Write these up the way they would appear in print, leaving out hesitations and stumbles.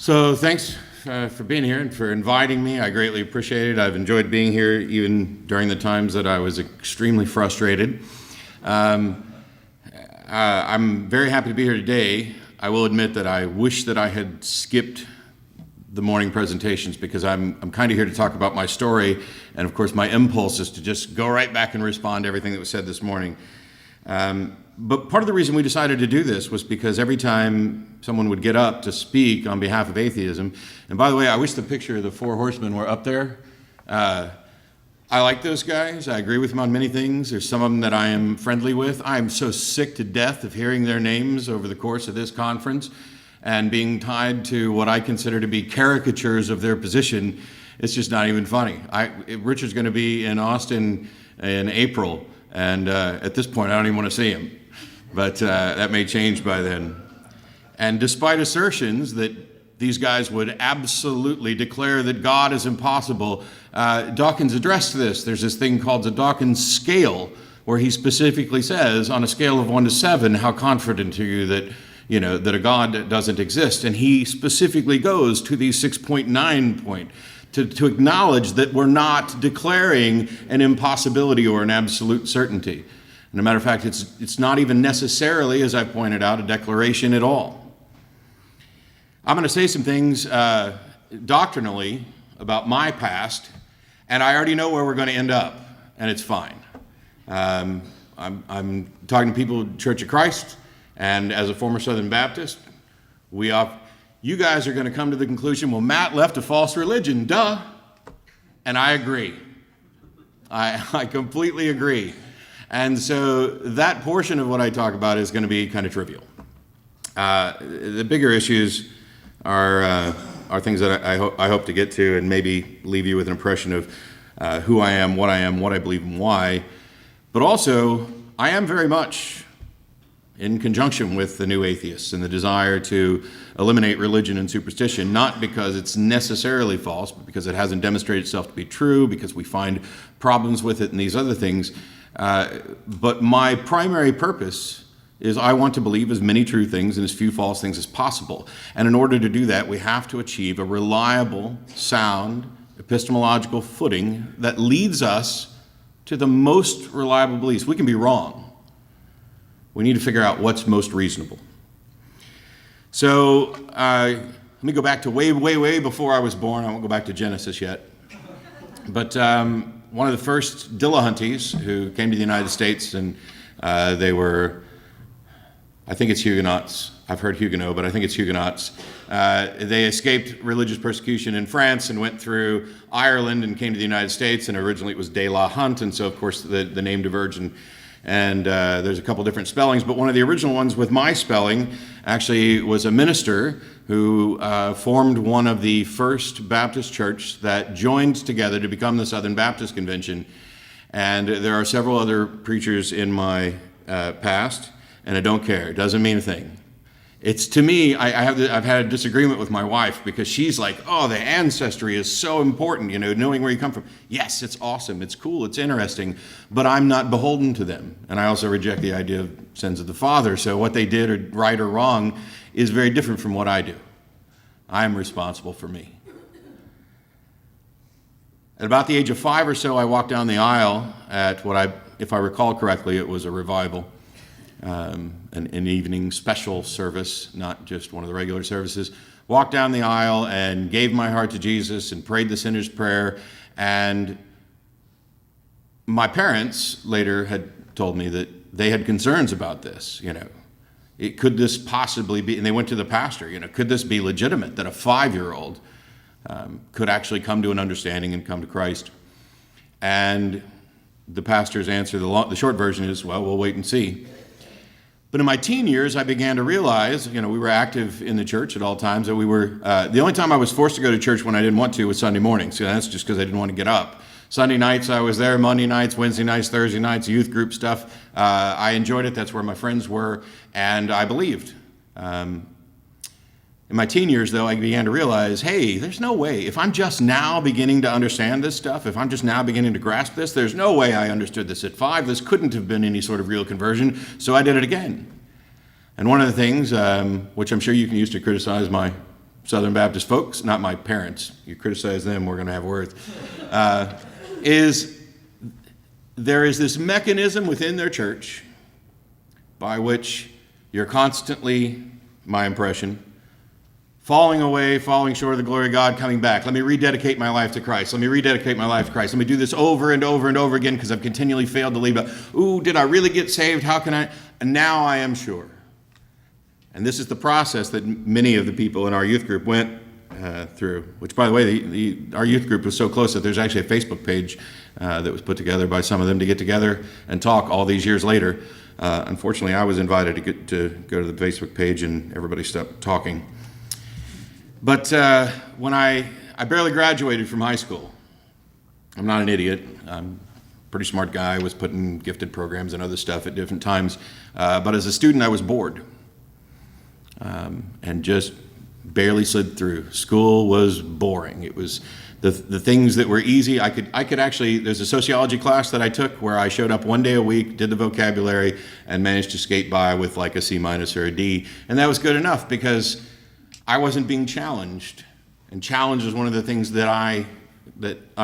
So thanks for being here and for inviting me. I greatly appreciate it. I've enjoyed being here even during the times that I was extremely frustrated. I'm very happy to be here today. I will admit that I wish that I had skipped the morning presentations because I'm kind of here to talk about my story, and of course my impulse is to just go right back and respond to everything that was said this morning. But part of the reason we decided to do this was because every time someone would get up to speak on behalf of atheism, and by the way, I wish the picture of the four horsemen were up there. I like those guys. I agree with them on many things. There's some of them that I am friendly with. I am so sick to death of hearing their names over the course of this conference and being tied to what I consider to be caricatures of their position. It's just not even funny. Richard's going to be in Austin in April, and at this point, I don't even want to see him. But that may change by then. And despite assertions that these guys would absolutely declare that God is impossible, Dawkins addressed this. There's this thing called the Dawkins scale, where he specifically says, on a scale of 1 to 7, how confident are you that a God doesn't exist? And he specifically goes to the 6.9 point to acknowledge that we're not declaring an impossibility or an absolute certainty. And as a matter of fact, it's not even necessarily, as I pointed out, a declaration at all. I'm going to say some things doctrinally about my past, and I already know where we're going to end up, and it's fine. I'm talking to people at Church of Christ, and as a former Southern Baptist, you guys are going to come to the conclusion, well, Matt left a false religion, duh. And I agree. I completely agree. And so that portion of what I talk about is going to be kind of trivial. The bigger issues are things that I hope to get to and maybe leave you with an impression of who I am, what I believe, and why. But also, I am very much in conjunction with the new atheists and the desire to eliminate religion and superstition, not because it's necessarily false, but because it hasn't demonstrated itself to be true, because we find problems with it and these other things. But my primary purpose is I want to believe as many true things and as few false things as possible. And in order to do that, we have to achieve a reliable, sound, epistemological footing that leads us to the most reliable beliefs. We can be wrong. We need to figure out what's most reasonable. So let me go back to way before I was born. I won't go back to Genesis yet. But one of the first Dillahunties who came to the United States, and they were, I think it's Huguenots. I've heard Huguenot, but I think it's Huguenots. They escaped religious persecution in France and went through Ireland and came to the United States, and originally it was Dillahunty, and so of course the name diverged, and there's a couple different spellings, but one of the original ones with my spelling actually was a minister who formed one of the first Baptist churches that joined together to become the Southern Baptist Convention. And there are several other preachers in my past, and I don't care. It doesn't mean a thing. It's, to me, I've had a disagreement with my wife because she's like, oh, the ancestry is so important, knowing where you come from. Yes, it's awesome, it's cool, it's interesting, but I'm not beholden to them. And I also reject the idea of sins of the Father, so what they did, or right or wrong, is very different from what I do. I am responsible for me. At about the age of 5 or so, I walked down the aisle at if I recall correctly, it was a revival. An evening special service, not just one of the regular services. Walked down the aisle and gave my heart to Jesus and prayed the sinner's prayer. And my parents later had told me that they had concerns about this. Could this possibly be, and they went to the pastor, could this be legitimate that a 5-year-old could actually come to an understanding and come to Christ? And the pastor's answer, the short version is, well, we'll wait and see. But in my teen years, I began to realize, we were active in the church at all times, that we were, the only time I was forced to go to church when I didn't want to was Sunday mornings. So that's just because I didn't want to get up. Sunday nights I was there, Monday nights, Wednesday nights, Thursday nights, youth group stuff. I enjoyed it. That's where my friends were, and I believed. In my teen years, though, I began to realize, hey, there's no way. If I'm just now beginning to understand this stuff, if I'm just now beginning to grasp this, there's no way I understood this at 5. This couldn't have been any sort of real conversion, so I did it again. And one of the things, which I'm sure you can use to criticize my Southern Baptist folks, not my parents, you criticize them, we're going to have words, is there is this mechanism within their church by which you're constantly, my impression, falling away, falling short of the glory of God, coming back. Let me rededicate my life to Christ. Let me rededicate my life to Christ. Let me do this over and over and over again because I've continually failed to lead. Ooh, did I really get saved? How can I? And now I am sure. And this is the process that many of the people in our youth group went through, which, by the way, our youth group was so close that there's actually a Facebook page that was put together by some of them to get together and talk all these years later. Unfortunately, I was invited to go to the Facebook page and everybody stopped talking. But when I barely graduated from high school, I'm not an idiot. I'm a pretty smart guy. I was put in gifted programs and other stuff at different times. But as a student, I was bored and just barely slid through. School was boring. It was the things that were easy. I could actually, there's a sociology class that I took where I showed up one day a week, did the vocabulary, and managed to skate by with like a C- or a D. And that was good enough because I wasn't being challenged, and challenge is one of the things that I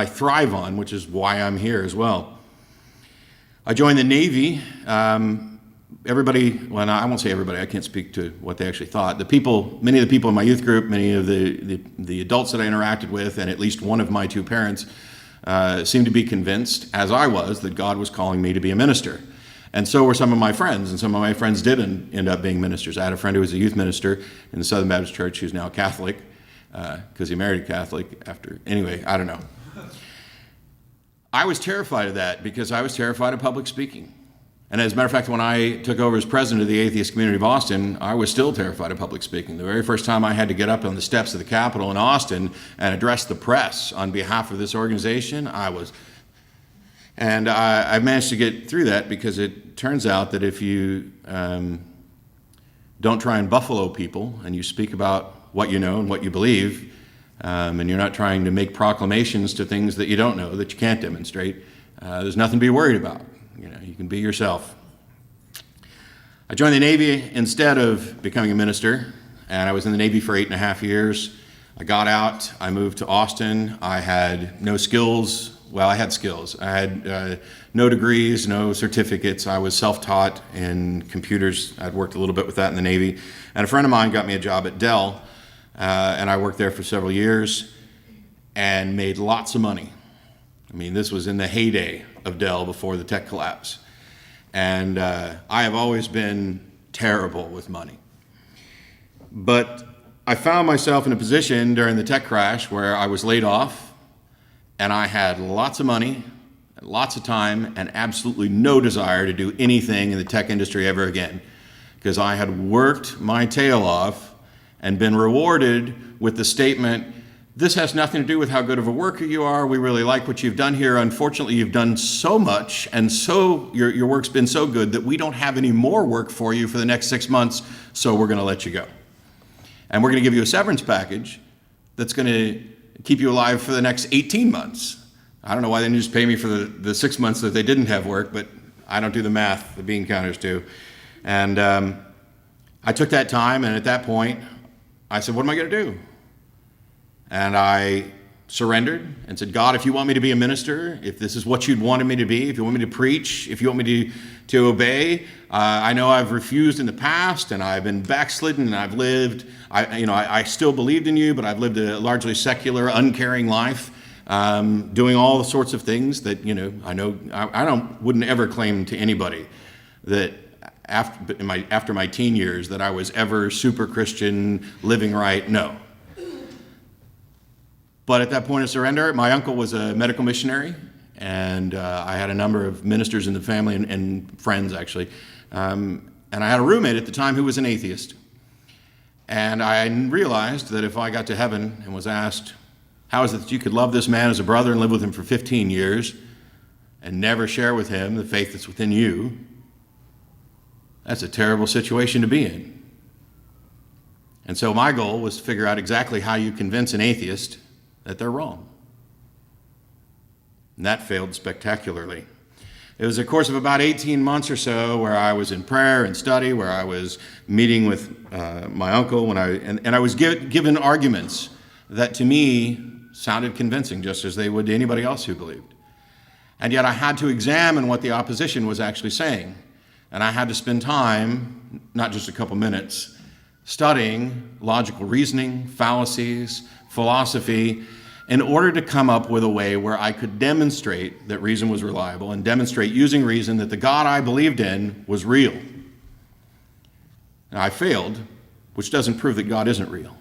thrive on, which is why I'm here as well. I joined the Navy. Everybody, well, I won't say everybody, I can't speak to what they actually thought. Many of the people in my youth group, many of the adults that I interacted with, and at least one of my two parents seemed to be convinced, as I was, that God was calling me to be a minister. And so were some of my friends, and some of my friends did end up being ministers. I had a friend who was a youth minister in the Southern Baptist Church who's now Catholic, because he married a Catholic anyway, I don't know. I was terrified of that because I was terrified of public speaking. And as a matter of fact, when I took over as president of the Atheist community of Austin, I was still terrified of public speaking. The very first time I had to get up on the steps of the Capitol in Austin and address the press on behalf of this organization, And I managed to get through that because it turns out that if you don't try and buffalo people and you speak about what you know and what you believe, and you're not trying to make proclamations to things that you don't know, that you can't demonstrate, there's nothing to be worried about. You can be yourself. I joined the Navy instead of becoming a minister, and I was in the Navy for 8.5 years. I got out, I moved to Austin. I had no skills. Well, I had skills. I had no degrees, no certificates. I was self-taught in computers. I'd worked a little bit with that in the Navy. And a friend of mine got me a job at Dell, and I worked there for several years and made lots of money. I mean, this was in the heyday of Dell before the tech collapse. And I have always been terrible with money. But I found myself in a position during the tech crash where I was laid off, and I had lots of money, lots of time, and absolutely no desire to do anything in the tech industry ever again, because I had worked my tail off and been rewarded with the statement, this has nothing to do with how good of a worker you are. We really like what you've done here. Unfortunately, you've done so much, and so your work's been so good that we don't have any more work for you for the next 6 months, so we're going to let you go. And we're going to give you a severance package that's going to keep you alive for the next 18 months. I don't know why they didn't just pay me for the 6 months that they didn't have work, but I don't do the math, the bean counters do. And I took that time, and at that point, I said, what am I going to do? And I surrendered and said, God, if you want me to be a minister, if this is what you'd wanted me to be, if you want me to preach, if you want me to obey, I know I've refused in the past and I've been backslidden and I've lived, I still believed in you, but I've lived a largely secular, uncaring life, doing all the sorts of things that, I wouldn't ever claim to anybody that after my teen years that I was ever super Christian, living right. No. But at that point of surrender, my uncle was a medical missionary, and I had a number of ministers in the family and friends, actually. And I had a roommate at the time who was an atheist. And I realized that if I got to heaven and was asked, how is it that you could love this man as a brother and live with him for 15 years and never share with him the faith that's within you, that's a terrible situation to be in. And so my goal was to figure out exactly how you convince an atheist that they're wrong. And that failed spectacularly. It was a course of about 18 months or so where I was in prayer and study, where I was meeting with my uncle, and I was given arguments that to me sounded convincing, just as they would to anybody else who believed. And yet I had to examine what the opposition was actually saying. And I had to spend time, not just a couple minutes, studying logical reasoning, fallacies, philosophy, in order to come up with a way where I could demonstrate that reason was reliable and demonstrate using reason that the God I believed in was real. And I failed, which doesn't prove that God isn't real.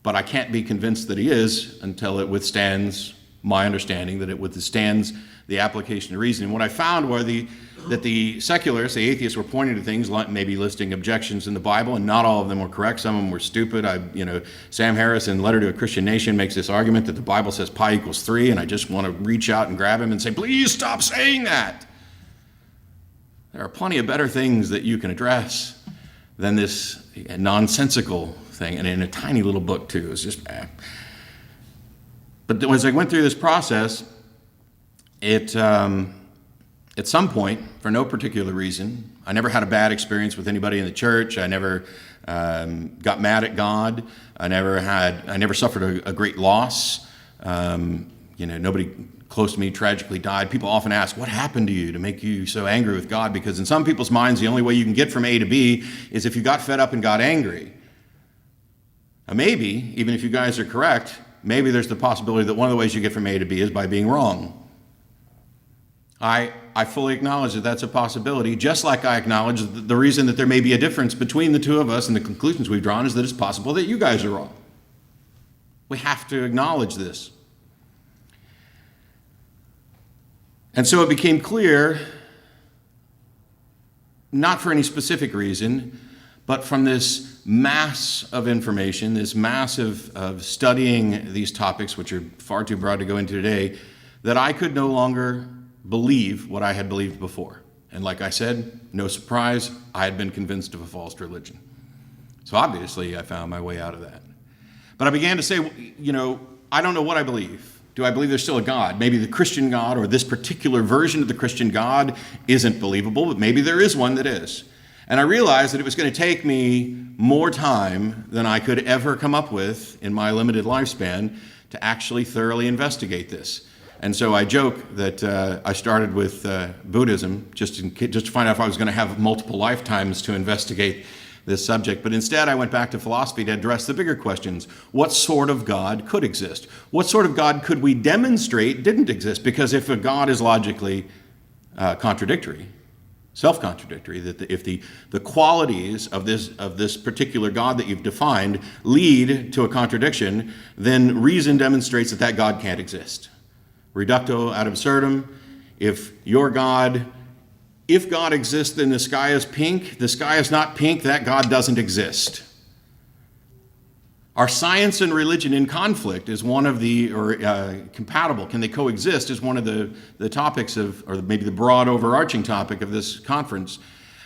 But I can't be convinced that he is until it withstands my understanding, that it withstands the application of reason. And what I found were that the secularists, the atheists, were pointing to things like maybe listing objections in the Bible, and not all of them were correct. Some of them were stupid. Sam Harris in Letter to a Christian Nation makes this argument that the Bible says pi equals 3, and I just want to reach out and grab him and say, please stop saying that. There are plenty of better things that you can address than this nonsensical thing, and in a tiny little book too. It's just bad. But as I went through this process, at some point, for no particular reason, I never had a bad experience with anybody in the church. I never got mad at God. I never suffered a great loss. Nobody close to me tragically died. People often ask, what happened to you to make you so angry with God? Because in some people's minds, the only way you can get from A to B is if you got fed up and got angry. Now maybe, even if you guys are correct, maybe there's the possibility that one of the ways you get from A to B is by being wrong. I fully acknowledge that that's a possibility, just like I acknowledge that the reason that there may be a difference between the two of us and the conclusions we've drawn is that it's possible that you guys are wrong. We have to acknowledge this. And so it became clear, not for any specific reason, but from this mass of information, this mass of studying these topics, which are far too broad to go into today, that I could no longer believe what I had believed before. And like I said, no surprise, I had been convinced of a false religion. So obviously I found my way out of that. But I began to say, I don't know what I believe. Do I believe there's still a God? Maybe the Christian God or this particular version of the Christian God isn't believable, but maybe there is one that is. And I realized that it was going to take me more time than I could ever come up with in my limited lifespan to actually thoroughly investigate this. And so I joke that I started with Buddhism just to find out if I was going to have multiple lifetimes to investigate this subject. But instead, I went back to philosophy to address the bigger questions. What sort of God could exist? What sort of God could we demonstrate didn't exist? Because if a God is logically contradictory, self-contradictory, that if the qualities of this particular God that you've defined lead to a contradiction, then reason demonstrates that that God can't exist. Reductio ad absurdum. If God exists, then the sky is pink. The sky is not pink. That God doesn't exist. Are science and religion in conflict is one of compatible? Can they coexist is one of the topics or maybe the broad overarching topic of this conference.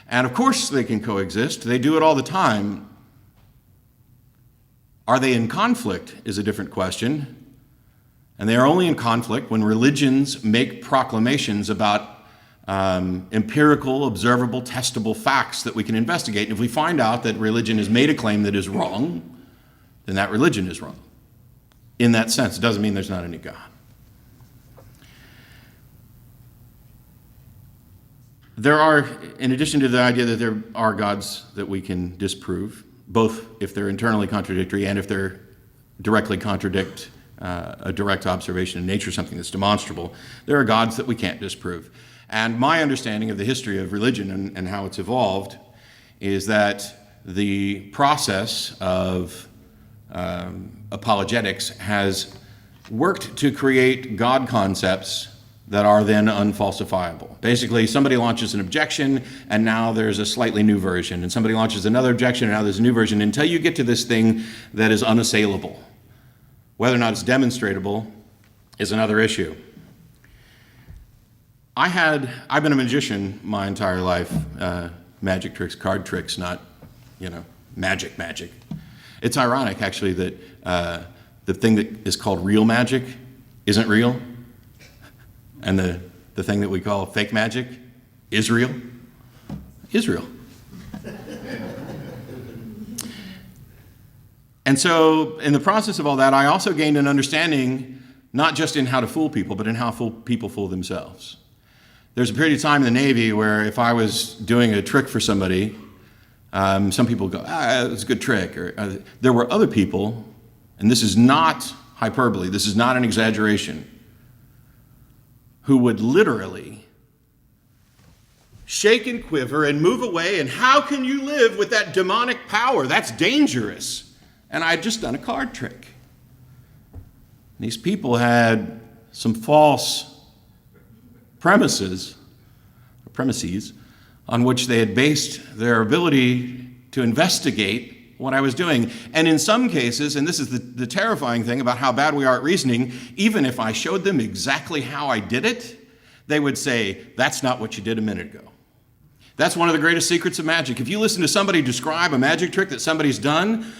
And of course they can coexist. They do it all the time. Are they in conflict is a different question. And they are only in conflict when religions make proclamations about empirical, observable, testable facts that we can investigate. And if we find out that religion has made a claim that is wrong, then that religion is wrong. In that sense, it doesn't mean there's not any God. There are, in addition to the idea that there are gods that we can disprove, both if they're internally contradictory and if they're directly contradict a direct observation of nature, something that's demonstrable, there are gods that we can't disprove. And my understanding of the history of religion and how it's evolved is that the process of apologetics has worked to create God concepts that are then unfalsifiable. Basically, somebody launches an objection, and now there's a slightly new version. And somebody launches another objection, and now there's a new version, until you get to this thing that is unassailable. Whether or not it's demonstrable is another issue. I've been a magician my entire life. Magic tricks, card tricks, not, magic. It's ironic, actually, that the thing that is called real magic isn't real. And the thing that we call fake magic, Israel. And so in the process of all that, I also gained an understanding, not just in how to fool people, but in how people fool themselves. There's a period of time in the Navy where if I was doing a trick for somebody, some people go, it was a good trick. Or there were other people, and this is not hyperbole, this is not an exaggeration, who would literally shake and quiver and move away, and how can you live with that demonic power? That's dangerous. And I had just done a card trick. These people had some false premises on which they had based their ability to investigate what I was doing. And in some cases, and this is the terrifying thing about how bad we are at reasoning, even if I showed them exactly how I did it, they would say, that's not what you did a minute ago. That's one of the greatest secrets of magic. If you listen to somebody describe a magic trick that somebody's done,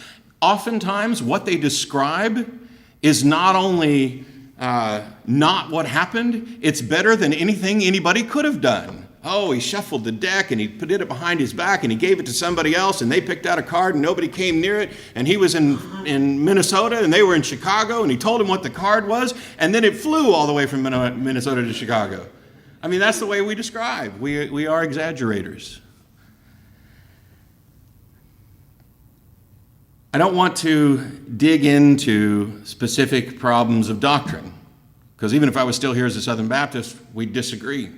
oftentimes what they describe is not only not what happened, it's better than anything anybody could have done. Oh, he shuffled the deck and he put it behind his back and he gave it to somebody else and they picked out a card and nobody came near it, and he was in Minnesota and they were in Chicago and he told him what the card was, and then it flew all the way from Minnesota to Chicago. I mean, that's the way we describe. We are exaggerators. I don't want to dig into specific problems of doctrine, because even if I was still here as a Southern Baptist, we'd disagree.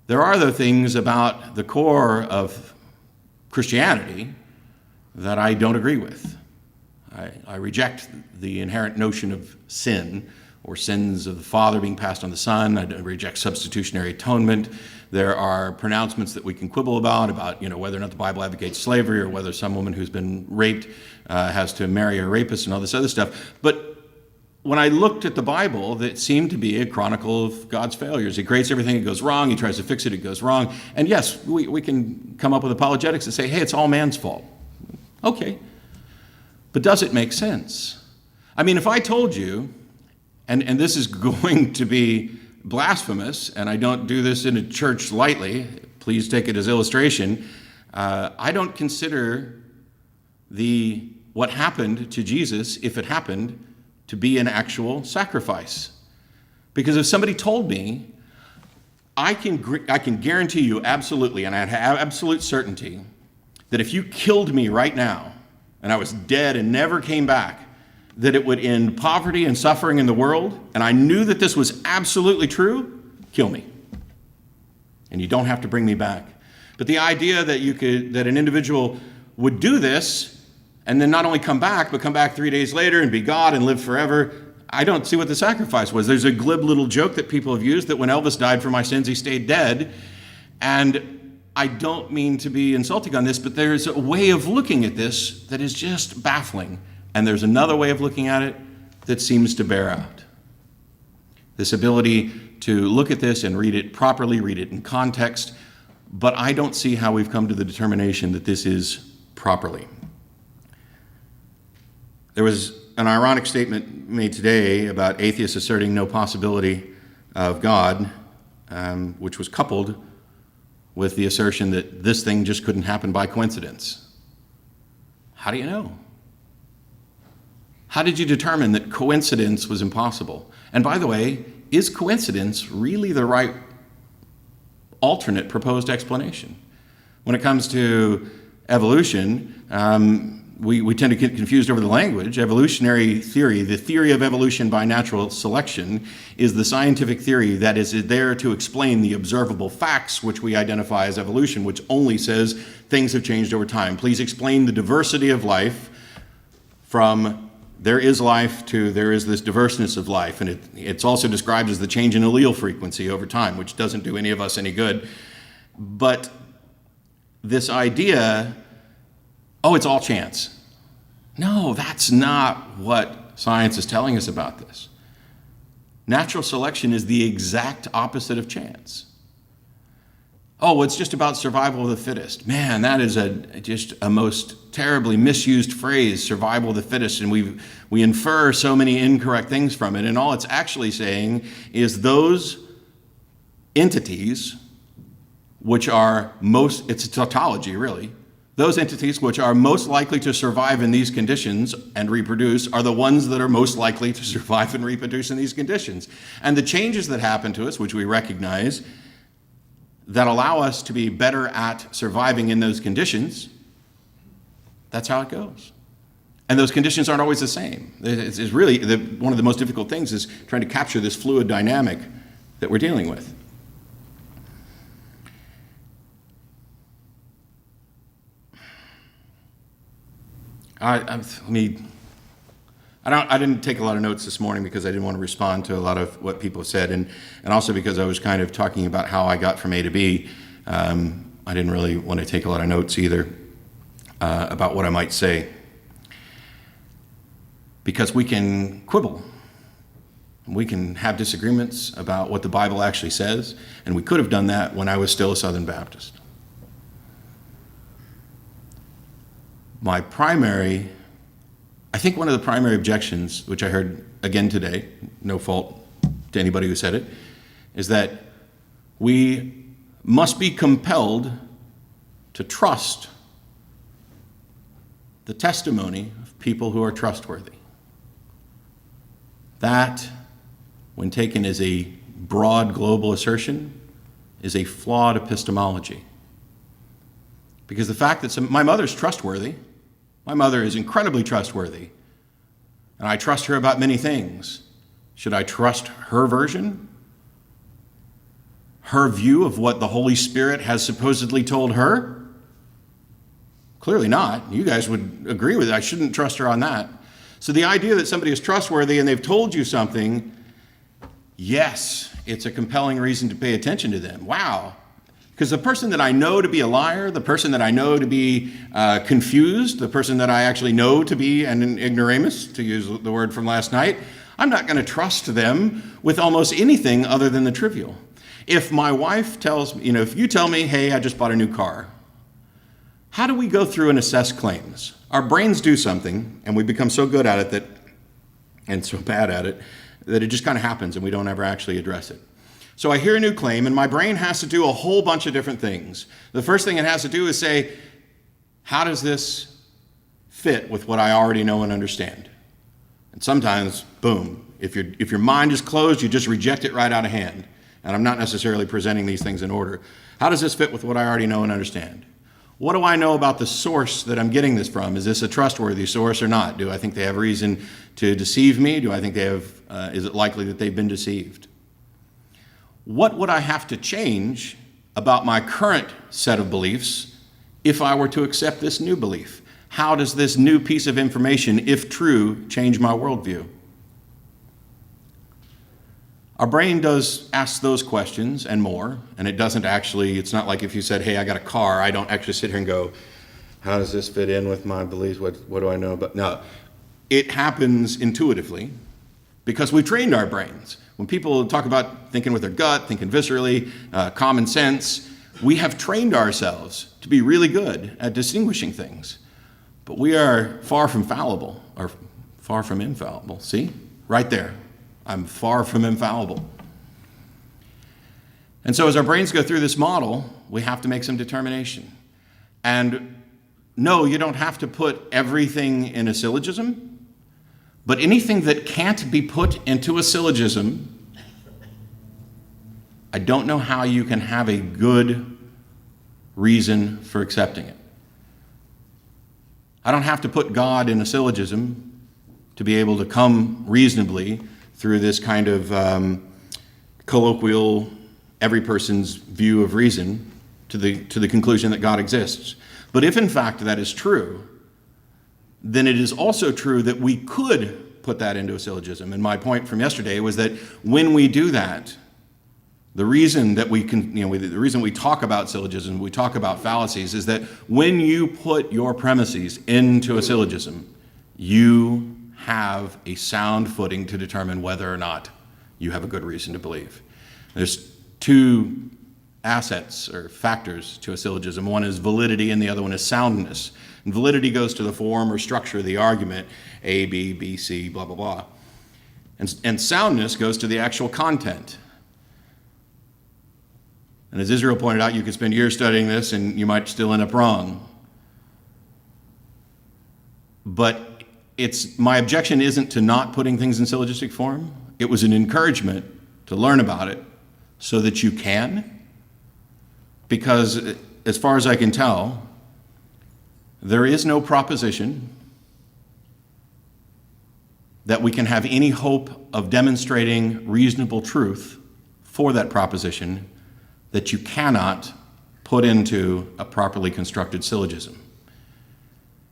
There are, though, things about the core of Christianity that I don't agree with. I reject the inherent notion of sin, or sins of the Father being passed on the Son. I reject substitutionary atonement. There are pronouncements that we can quibble about whether or not the Bible advocates slavery, or whether some woman who's been raped has to marry a rapist and all this other stuff. But when I looked at the Bible, it seemed to be a chronicle of God's failures. He creates everything, it goes wrong. He tries to fix it, it goes wrong. And yes, we can come up with apologetics and say, hey, it's all man's fault. Okay. But does it make sense? I mean, if I told you, and this is going to be blasphemous, and I don't do this in a church lightly, please take it as illustration, I don't consider what happened to Jesus, if it happened, to be an actual sacrifice. Because if somebody told me, I can guarantee you absolutely, and I have absolute certainty, that if you killed me right now, and I was dead and never came back, that it would end poverty and suffering in the world, and I knew that this was absolutely true, kill me. And you don't have to bring me back. But the idea that an individual would do this and then not only come back, but come back 3 days later and be God and live forever, I don't see what the sacrifice was. There's a glib little joke that people have used that when Elvis died for my sins, he stayed dead. And I don't mean to be insulting on this, but there's a way of looking at this that is just baffling. And there's another way of looking at it that seems to bear out. This ability to look at this and read it properly, read it in context, but I don't see how we've come to the determination that this is properly. There was an ironic statement made today about atheists asserting no possibility of God, which was coupled with the assertion that this thing just couldn't happen by coincidence. How do you know? How did you determine that coincidence was impossible? And by the way, is coincidence really the right alternate proposed explanation? When it comes to evolution, we tend to get confused over the language. Evolutionary theory, the theory of evolution by natural selection, is the scientific theory that is there to explain the observable facts which we identify as evolution, which only says things have changed over time. Please explain the diversity of life from there is life to there is this diverseness of life. And it's also described as the change in allele frequency over time, which doesn't do any of us any good. But this idea, it's all chance. No, that's not what science is telling us about this. Natural selection is the exact opposite of chance. Oh, it's just about survival of the fittest. Man, that is just a most terribly misused phrase, survival of the fittest, and we infer so many incorrect things from it, and all it's actually saying is those entities which are it's a tautology really, those entities which are most likely to survive in these conditions and reproduce are the ones that are most likely to survive and reproduce in these conditions. And the changes that happen to us, which we recognize, that allow us to be better at surviving in those conditions, that's how it goes. And those conditions aren't always the same. It's really, one of the most difficult things is trying to capture this fluid dynamic that we're dealing with. I didn't take a lot of notes this morning because I didn't want to respond to a lot of what people said, and also because I was kind of talking about how I got from A to B. I didn't really want to take a lot of notes either about what I might say, because we can quibble. We can have disagreements about what the Bible actually says, and we could have done that when I was still a Southern Baptist. I think one of the primary objections, which I heard again today, no fault to anybody who said it, is that we must be compelled to trust the testimony of people who are trustworthy. That, when taken as a broad global assertion, is a flawed epistemology. Because the fact that my mother's trustworthy, my mother is incredibly trustworthy, and I trust her about many things. Should I trust her version? Her view of what the Holy Spirit has supposedly told her? Clearly not. You guys would agree with it. I shouldn't trust her on that. So the idea that somebody is trustworthy and they've told you something, yes, it's a compelling reason to pay attention to them. Wow. Because the person that I know to be a liar, the person that I know to be confused, the person that I actually know to be an ignoramus, to use the word from last night, I'm not going to trust them with almost anything other than the trivial. If my wife tells me, if you tell me, hey, I just bought a new car, how do we go through and assess claims? Our brains do something, and we become so good at it and so bad at it, that it just kind of happens and we don't ever actually address it. So I hear a new claim, and my brain has to do a whole bunch of different things. The first thing it has to do is say, how does this fit with what I already know and understand? And sometimes, boom, if your mind is closed, you just reject it right out of hand. And I'm not necessarily presenting these things in order. How does this fit with what I already know and understand? What do I know about the source that I'm getting this from? Is this a trustworthy source or not? Do I think they have reason to deceive me? Do I think is it likely that they've been deceived? What would I have to change about my current set of beliefs if I were to accept this new belief? How does this new piece of information, if true, change my worldview? Our brain does ask those questions and more, and it's not like if you said, hey, I got a car, I don't actually sit here and go, how does this fit in with my beliefs? What do I know about? No, it happens intuitively because we trained our brains. When people talk about thinking with their gut, thinking viscerally, common sense, we have trained ourselves to be really good at distinguishing things. But we are far from fallible, or far from infallible. See? Right there. I'm far from infallible. And so as our brains go through this model, we have to make some determination. And no, you don't have to put everything in a syllogism. But anything that can't be put into a syllogism, I don't know how you can have a good reason for accepting it. I don't have to put God in a syllogism to be able to come reasonably through this kind of colloquial, every person's view of reason to the conclusion that God exists. But if in fact that is true, then it is also true that we could put that into a syllogism. And my point from yesterday was that when we do that, the reason that the reason we talk about syllogism, we talk about fallacies, is that when you put your premises into a syllogism, you have a sound footing to determine whether or not you have a good reason to believe. There's two assets or factors to a syllogism. One is validity and the other one is soundness. And validity goes to the form or structure of the argument, A, B, B, C, blah, blah, blah. And soundness goes to the actual content. And as Israel pointed out, you could spend years studying this and you might still end up wrong. But my objection isn't to not putting things in syllogistic form. It was an encouragement to learn about it so that you can. Because as far as I can tell, there is no proposition that we can have any hope of demonstrating reasonable truth for that proposition that you cannot put into a properly constructed syllogism.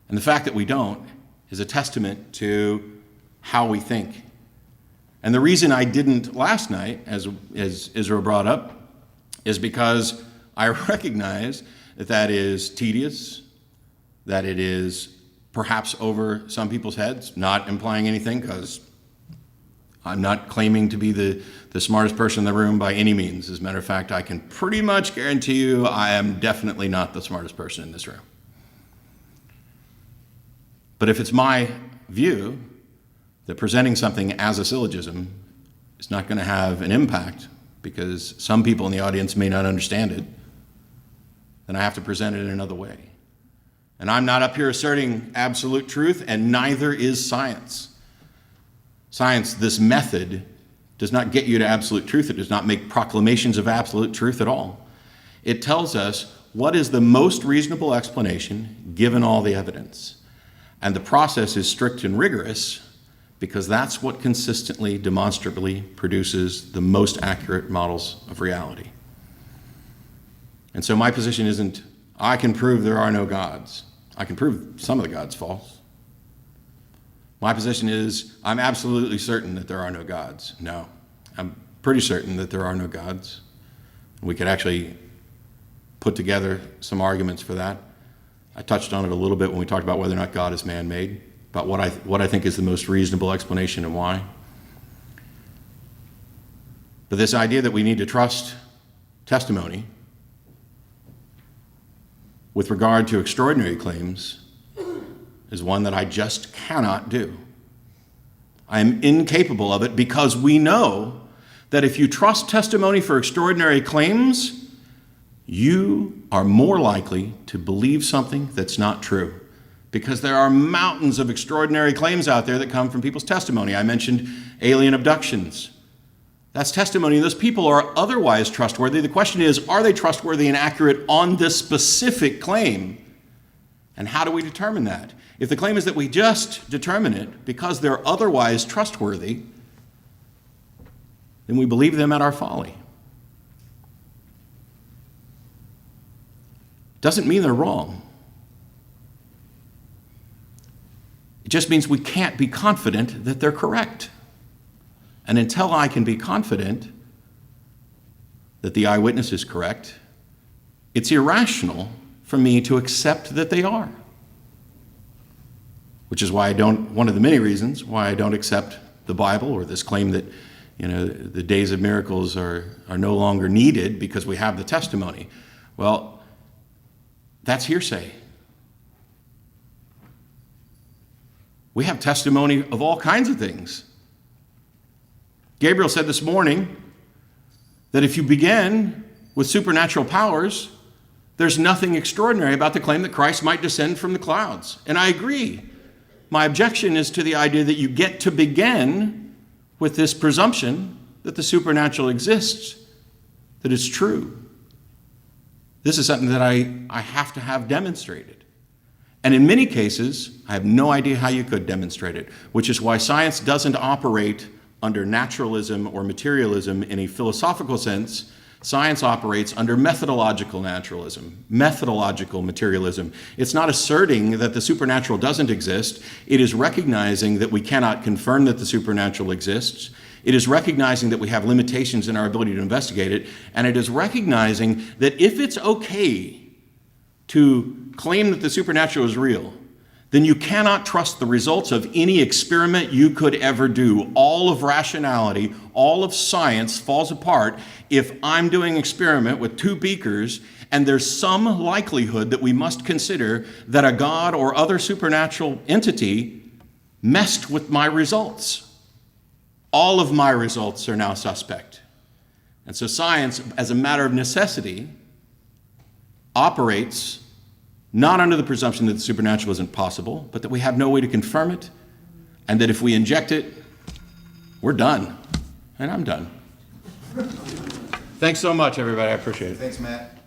And the fact that we don't is a testament to how we think. And the reason I didn't last night, as Israel brought up, is because I recognize that is tedious, that it is perhaps over some people's heads, not implying anything, because I'm not claiming to be the smartest person in the room by any means. As a matter of fact, I can pretty much guarantee you I am definitely not the smartest person in this room. But if it's my view that presenting something as a syllogism is not going to have an impact because some people in the audience may not understand it, then I have to present it in another way. And I'm not up here asserting absolute truth, and neither is science. Science, this method, does not get you to absolute truth. It does not make proclamations of absolute truth at all. It tells us what is the most reasonable explanation given all the evidence. And the process is strict and rigorous because that's what consistently, demonstrably produces the most accurate models of reality. And so my position isn't, I can prove there are no gods. I can prove some of the gods false. My position is, I'm absolutely certain that there are no gods. No, I'm pretty certain that there are no gods. We could actually put together some arguments for that. I touched on it a little bit when we talked about whether or not God is man-made, about what I think is the most reasonable explanation and why. But this idea that we need to trust testimony with regard to extraordinary claims is one that I just cannot do. I am incapable of it because we know that if you trust testimony for extraordinary claims, you are more likely to believe something that's not true, because there are mountains of extraordinary claims out there that come from people's testimony. I mentioned alien abductions. That's testimony. Those people are otherwise trustworthy. The question is, are they trustworthy and accurate on this specific claim? And how do we determine that? If the claim is that we just determine it because they're otherwise trustworthy, then we believe them at our folly. Doesn't mean they're wrong. It just means we can't be confident that they're correct. And until I can be confident that the eyewitness is correct, it's irrational for me to accept that they are. Which is why one of the many reasons why I don't accept the Bible or this claim that, the days of miracles are no longer needed because we have the testimony. Well, that's hearsay. We have testimony of all kinds of things. Gabriel said this morning that if you begin with supernatural powers, there's nothing extraordinary about the claim that Christ might descend from the clouds. And I agree. My objection is to the idea that you get to begin with this presumption that the supernatural exists, that it's true. This is something that I have to have demonstrated. And in many cases, I have no idea how you could demonstrate it, which is why science doesn't operate under naturalism or materialism in a philosophical sense. Science operates under methodological naturalism, methodological materialism. It's not asserting that the supernatural doesn't exist. It is recognizing that we cannot confirm that the supernatural exists. It is recognizing that we have limitations in our ability to investigate it. And it is recognizing that if it's okay to claim that the supernatural is real, then you cannot trust the results of any experiment you could ever do. All of rationality, all of science falls apart if I'm doing an experiment with two beakers and there's some likelihood that we must consider that a God or other supernatural entity messed with my results. All of my results are now suspect. And so science, as a matter of necessity, operates not under the presumption that the supernatural isn't possible, but that we have no way to confirm it, and that if we inject it, we're done. And I'm done. Thanks so much, everybody. I appreciate it. Thanks, Matt.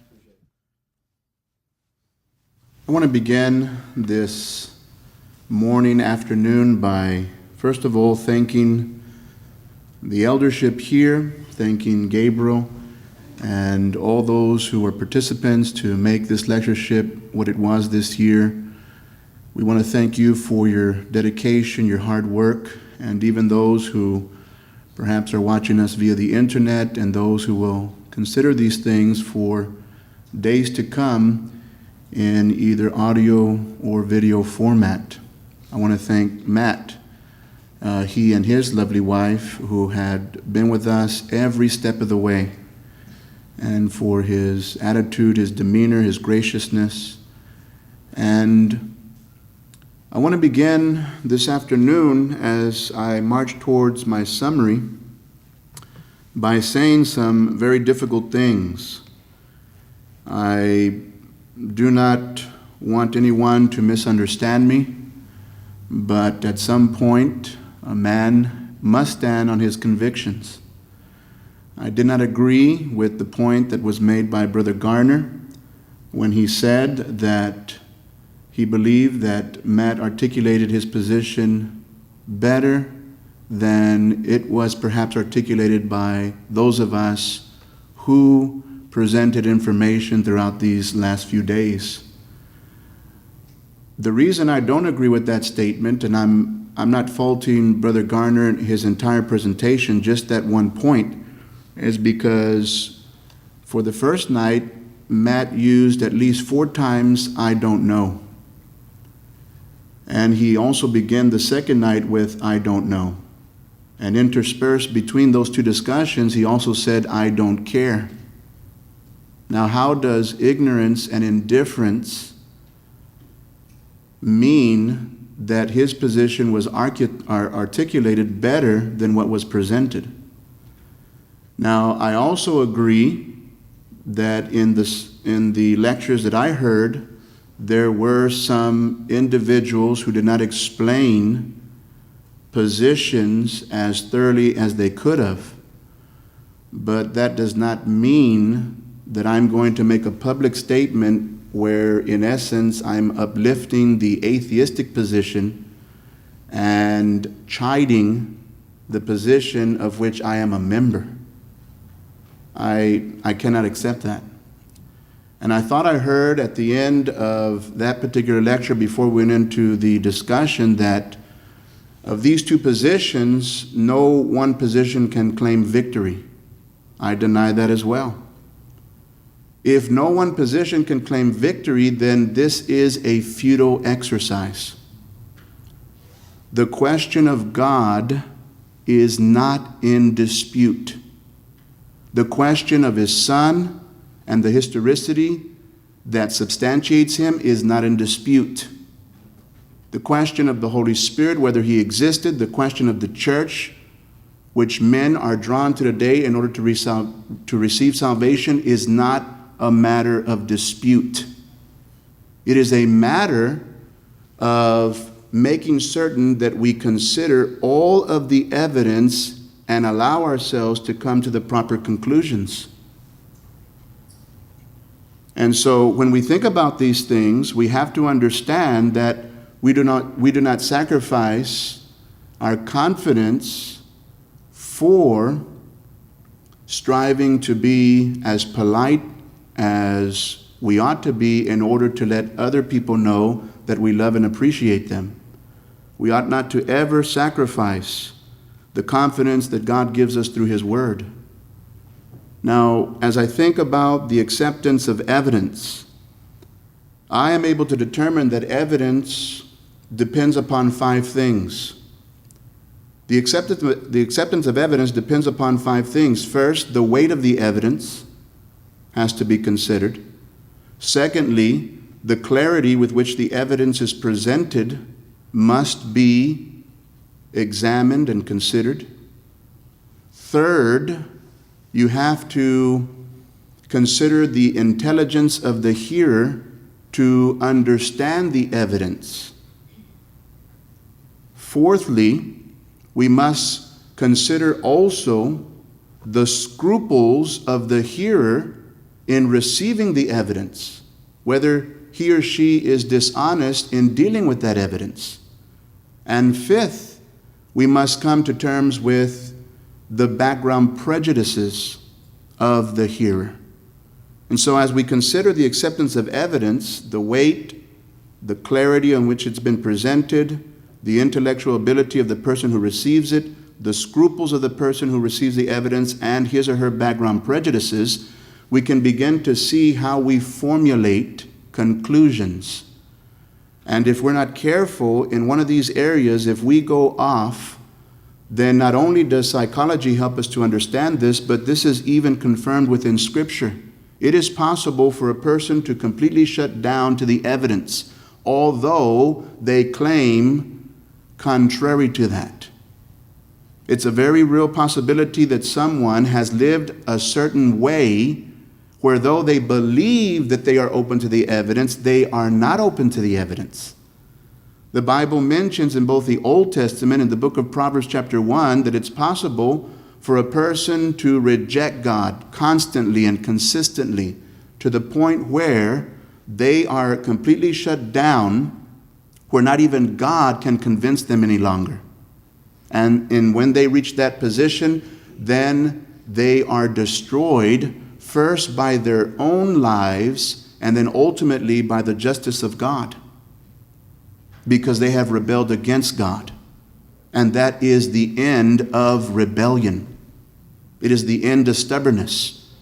I want to begin this morning, afternoon by, first of all, thanking the eldership here, thanking Gabriel, and all those who were participants to make this lectureship what it was this year. We want to thank you for your dedication, your hard work, and even those who perhaps are watching us via the internet and those who will consider these things for days to come in either audio or video format. I want to thank Matt, he and his lovely wife, who had been with us every step of the way, and for his attitude, his demeanor, his graciousness. And I want to begin this afternoon, as I march towards my summary, by saying some very difficult things. I do not want anyone to misunderstand me, but at some point, a man must stand on his convictions. I did not agree with the point that was made by Brother Garner when he said that he believed that Matt articulated his position better than it was perhaps articulated by those of us who presented information throughout these last few days. The reason I don't agree with that statement, and I'm not faulting Brother Garner and his entire presentation, just that one point, is because for the first night, Matt used at least 4 times, "I don't know." And he also began the second night with, "I don't know." And interspersed between those two discussions, he also said, "I don't care." Now, how does ignorance and indifference mean that his position was articulated better than what was presented? Now, I also agree that in the lectures that I heard, there were some individuals who did not explain positions as thoroughly as they could have. But that does not mean that I'm going to make a public statement where, in essence, I'm uplifting the atheistic position and chiding the position of which I am a member. I cannot accept that. And I thought I heard at the end of that particular lecture, before we went into the discussion, that of these two positions, no one position can claim victory. I deny that as well. If no one position can claim victory, then this is a futile exercise. The question of God is not in dispute. The question of his Son and the historicity that substantiates him is not in dispute. The question of the Holy Spirit, whether he existed, the question of the church, which men are drawn to today in order to receive salvation, is not a matter of dispute. It is a matter of making certain that we consider all of the evidence and allow ourselves to come to the proper conclusions. And so when we think about these things, we have to understand that we do not sacrifice our confidence for striving to be as polite as we ought to be in order to let other people know that we love and appreciate them. We ought not to ever sacrifice the confidence that God gives us through his word. Now, as I think about the acceptance of evidence, I am able to determine that evidence depends upon 5 things. The acceptance of evidence depends upon 5 things. First, the weight of the evidence has to be considered. Secondly, the clarity with which the evidence is presented must be examined and considered. Third, you have to consider the intelligence of the hearer to understand the evidence. Fourthly, we must consider also the scruples of the hearer in receiving the evidence, whether he or she is dishonest in dealing with that evidence. And fifth, we must come to terms with the background prejudices of the hearer. And so as we consider the acceptance of evidence, the weight, the clarity on which it's been presented, the intellectual ability of the person who receives it, the scruples of the person who receives the evidence, and his or her background prejudices, we can begin to see how we formulate conclusions. And if we're not careful in one of these areas, if we go off, then not only does psychology help us to understand this, but this is even confirmed within Scripture. It is possible for a person to completely shut down to the evidence, although they claim contrary to that. It's a very real possibility that someone has lived a certain way where though they believe that they are open to the evidence, they are not open to the evidence. The Bible mentions in both the Old Testament and the book of Proverbs chapter 1 that it's possible for a person to reject God constantly and consistently to the point where they are completely shut down, where not even God can convince them any longer. And when they reach that position, then they are destroyed first by their own lives and then ultimately by the justice of God, because they have rebelled against God. And that is the end of rebellion. It is the end of stubbornness.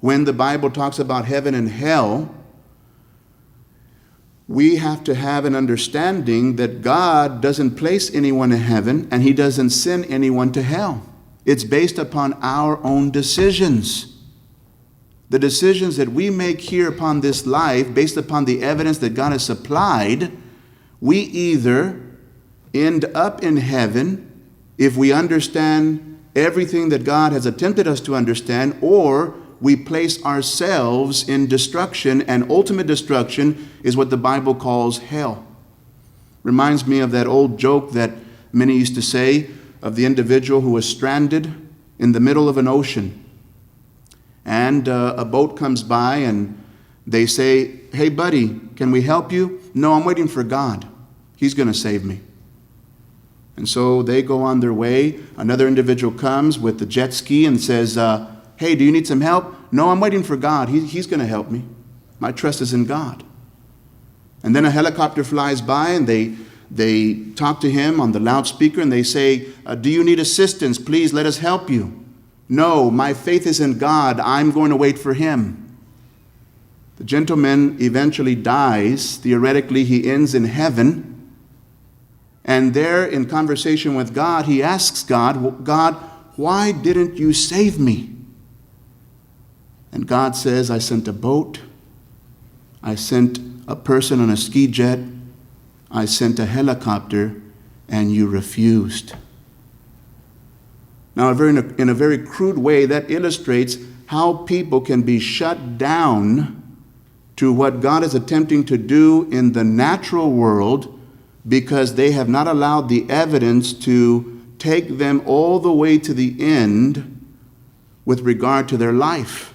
When the Bible talks about heaven and hell, we have to have an understanding that God doesn't place anyone in heaven and He doesn't send anyone to hell. It's based upon our own decisions. The decisions that we make here upon this life, based upon the evidence that God has supplied, we either end up in heaven if we understand everything that God has attempted us to understand, or we place ourselves in destruction, and ultimate destruction is what the Bible calls hell. Reminds me of that old joke that many used to say of the individual who was stranded in the middle of an ocean. And a boat comes by and they say, "Hey buddy, can we help you?" "No, I'm waiting for God. He's going to save me." And so they go on their way. Another individual comes with the jet ski and says, "Hey, do you need some help?" "No, I'm waiting for God. He's going to help me. My trust is in God." And then a helicopter flies by and they talk to him on the loudspeaker and they say, "Do you need assistance? Please let us help you." "No, my faith is in God. I'm going to wait for Him." The gentleman eventually dies. Theoretically, he ends in heaven. And there, in conversation with God, he asks God, "God, why didn't you save me?" And God says, "I sent a boat. I sent a person on a ski jet. I sent a helicopter, and you refused." Now, in a very crude way, that illustrates how people can be shut down to what God is attempting to do in the natural world because they have not allowed the evidence to take them all the way to the end with regard to their life.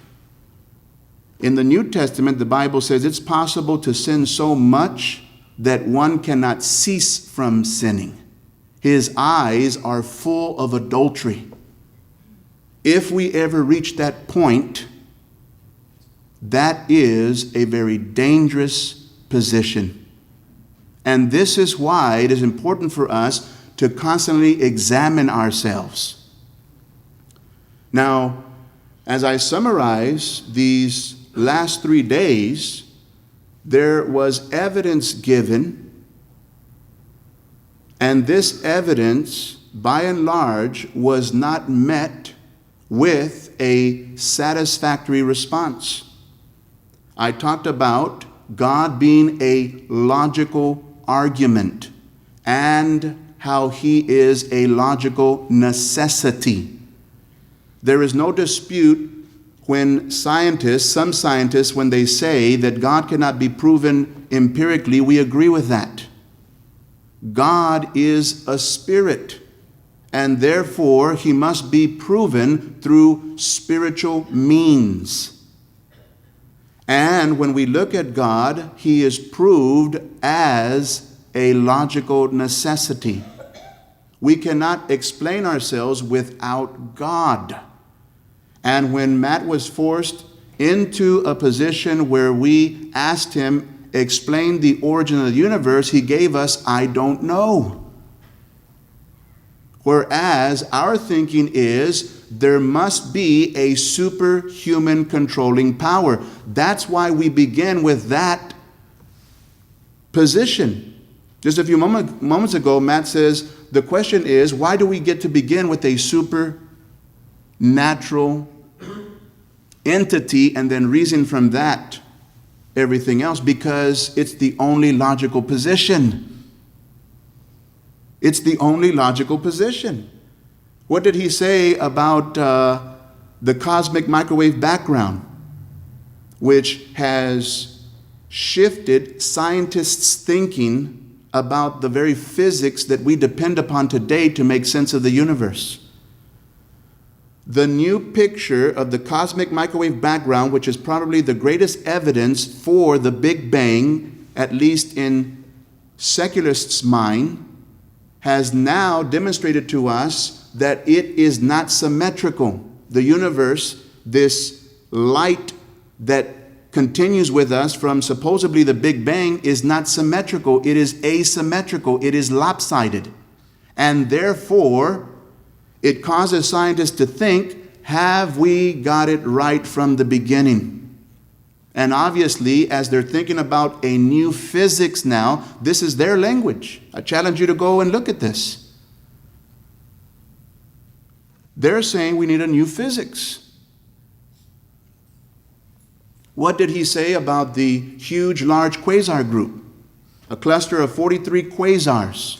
In the New Testament, the Bible says it's possible to sin so much that one cannot cease from sinning. His eyes are full of adultery. If we ever reach that point, that is a very dangerous position. And this is why it is important for us to constantly examine ourselves. Now, as I summarize these last 3 days, there was evidence given And this evidence, by and large, was not met with a satisfactory response. I talked about God being a logical argument and how he is a logical necessity. There is no dispute when some scientists, when they say that God cannot be proven empirically, we agree with that. God is a spirit, and therefore he must be proven through spiritual means. And when we look at God, he is proved as a logical necessity. We cannot explain ourselves without God. And when Matt was forced into a position where we asked him, explain the origin of the universe, he gave us, I don't know. Whereas our thinking is there must be a superhuman controlling power. That's why we begin with that position. Just a few moments ago, Matt says, the question is, why do we get to begin with a supernatural entity and then reason from that everything else? Because it's the only logical position. It's the only logical position. What did he say about the cosmic microwave background, which has shifted scientists' thinking about the very physics that we depend upon today to make sense of the universe? The new picture of the cosmic microwave background, which is probably the greatest evidence for the Big Bang, at least in secularists' mind, has now demonstrated to us that it is not symmetrical. The universe, this light that continues with us from supposedly the Big Bang, is not symmetrical. It is asymmetrical. It is lopsided. And therefore, it causes scientists to think, have we got it right from the beginning? And obviously, as they're thinking about a new physics now, this is their language. I challenge you to go and look at this. They're saying we need a new physics. What did he say about the huge, large quasar group? A cluster of 43 quasars.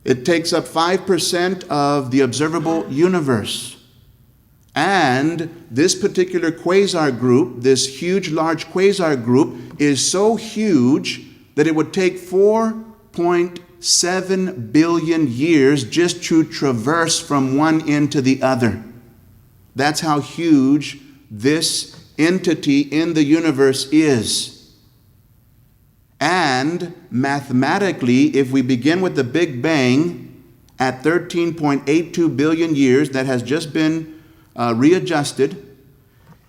It takes up 5% of the observable universe. And this particular quasar group, this huge, large quasar group, is so huge that it would take 4.7 billion years just to traverse from one end to the other. That's how huge this entity in the universe is. And mathematically, if we begin with the Big Bang at 13.82 billion years, that has just been readjusted,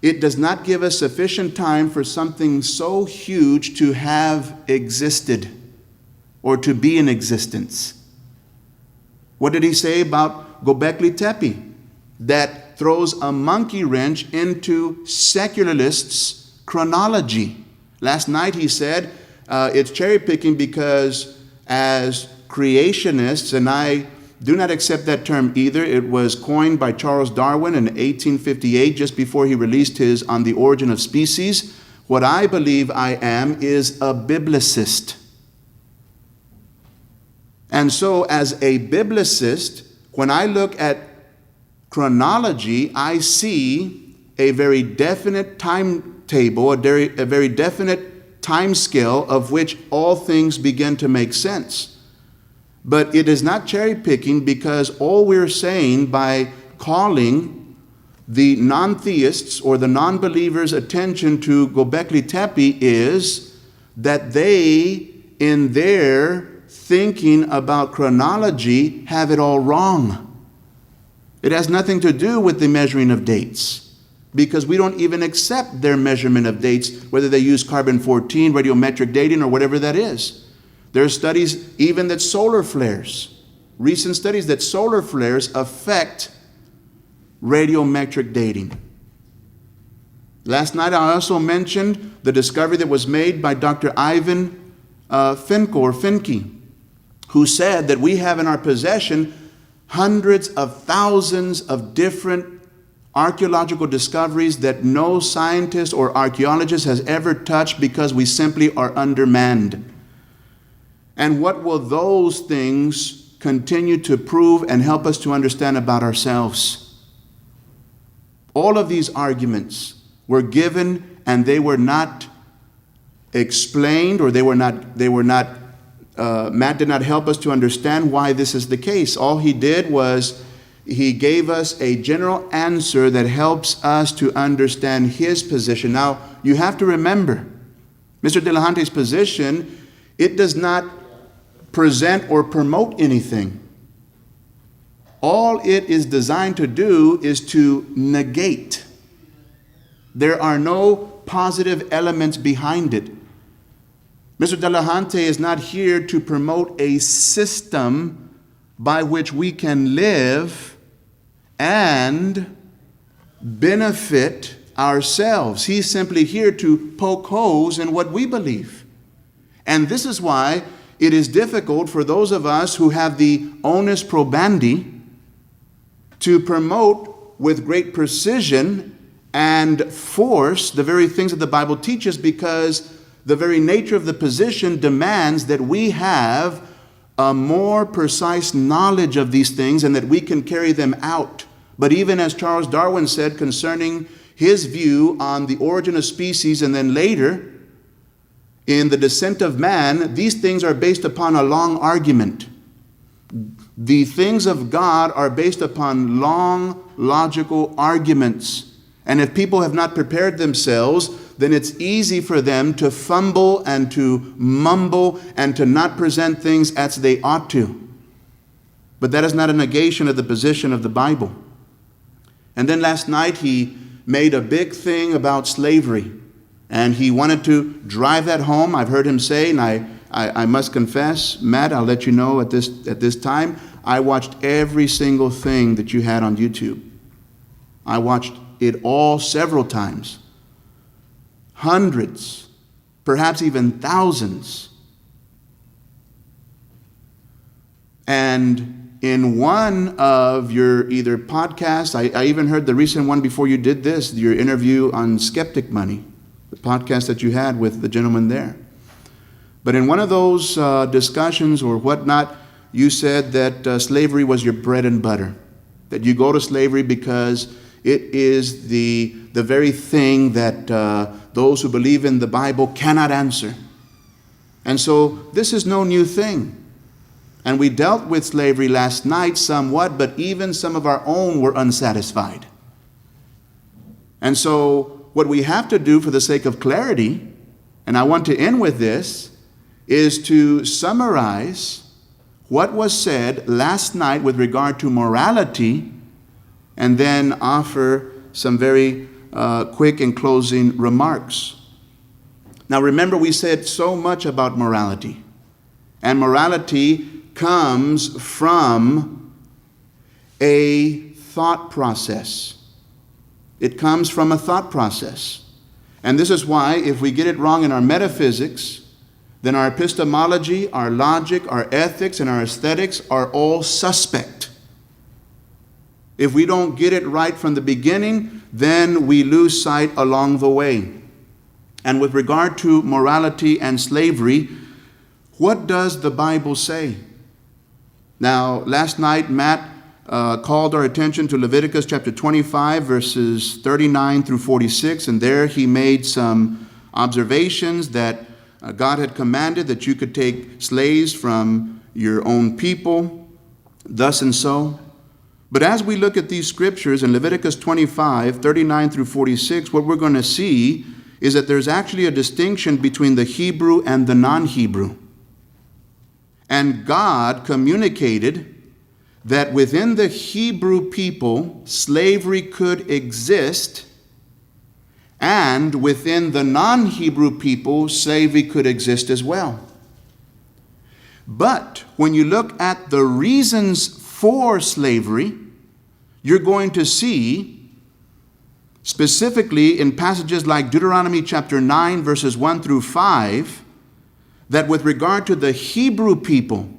it does not give us sufficient time for something so huge to have existed or to be in existence. What did he say about Göbekli Tepe? That throws a monkey wrench into secularists' chronology. Last night he said it's cherry picking because as creationists, and I do not accept that term either. It was coined by Charles Darwin in 1858, just before he released his On the Origin of Species. What I believe I am is a biblicist. And so as a biblicist, when I look at chronology, I see a very definite timetable, a very definite time scale of which all things begin to make sense. But it is not cherry picking, because all we're saying by calling the non-theists or the non-believers' attention to Göbekli Tepe is that they, in their thinking about chronology, have it all wrong. It has nothing to do with the measuring of dates, because we don't even accept their measurement of dates, whether they use carbon-14, radiometric dating, or whatever that is. There are studies even that solar flares, recent studies that solar flares affect radiometric dating. Last night I also mentioned the discovery that was made by Dr. Ivan Finke, who said that we have in our possession hundreds of thousands of different archaeological discoveries that no scientist or archaeologist has ever touched because we simply are undermanned. And what will those things continue to prove and help us to understand about ourselves? All of these arguments were given, and they were not explained, or Matt did not help us to understand why this is the case. All he did was he gave us a general answer that helps us to understand his position. Now, you have to remember, Mr. Dillahunty's position, it does not present or promote anything. All it is designed to do is to negate. There are no positive elements behind it. Mr. Dillahunty is not here to promote a system by which we can live and benefit ourselves. He's simply here to poke holes in what we believe. And this is why it is difficult for those of us who have the onus probandi to promote with great precision and force the very things that the Bible teaches, because the very nature of the position demands that we have a more precise knowledge of these things and that we can carry them out. But even as Charles Darwin said concerning his view on the origin of species, and then later in the descent of man, these things are based upon a long argument. The things of God are based upon long logical arguments. And if people have not prepared themselves, then it's easy for them to fumble and to mumble and to not present things as they ought to. But that is not a negation of the position of the Bible. And then last night he made a big thing about slavery. And he wanted to drive that home. I've heard him say, and I must confess, Matt, I'll let you know at this time, I watched every single thing that you had on YouTube. I watched it all several times. Hundreds, perhaps even thousands. And in one of your either podcasts, I even heard the recent one before you did this, your interview on skeptic money, the podcast that you had with the gentleman there. But in one of those discussions or whatnot, you said that slavery was your bread and butter, that you go to slavery because it is the very thing that those who believe in the Bible cannot answer. And so this is no new thing. And we dealt with slavery last night somewhat, but even some of our own were unsatisfied. And so what we have to do for the sake of clarity, and I want to end with this, is to summarize what was said last night with regard to morality, and then offer some very quick and closing remarks. Now remember, we said so much about morality. And morality comes from a thought process. It comes from a thought process. And this is why if we get it wrong in our metaphysics, then our epistemology, our logic, our ethics, and our aesthetics are all suspect. If we don't get it right from the beginning, then we lose sight along the way. And with regard to morality and slavery, what does the Bible say? Now, last night, Matt called our attention to Leviticus chapter 25, verses 39 through 46, and there he made some observations that God had commanded that you could take slaves from your own people, thus and so. But as we look at these scriptures in Leviticus 25, 39 through 46, what we're going to see is that there's actually a distinction between the Hebrew and the non-Hebrew. And God communicated that within the Hebrew people, slavery could exist, and within the non-Hebrew people, slavery could exist as well. But when you look at the reasons for slavery, you're going to see, specifically in passages like Deuteronomy chapter 9, verses 1 through 5, that with regard to the Hebrew people,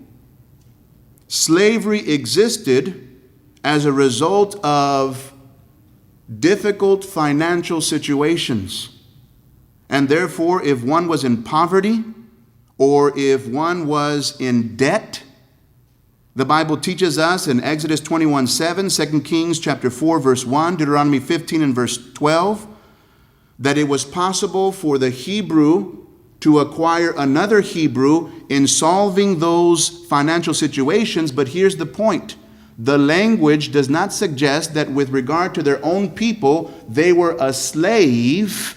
Slavery existed as a result of difficult financial situations. And therefore, if one was in poverty or if one was in debt, the Bible teaches us in Exodus 21:7, 2 Kings chapter 4 verse 1, Deuteronomy 15 and verse 12, that it was possible for the Hebrew to acquire another Hebrew in solving those financial situations. But here's the point. The language does not suggest that with regard to their own people, they were a slave.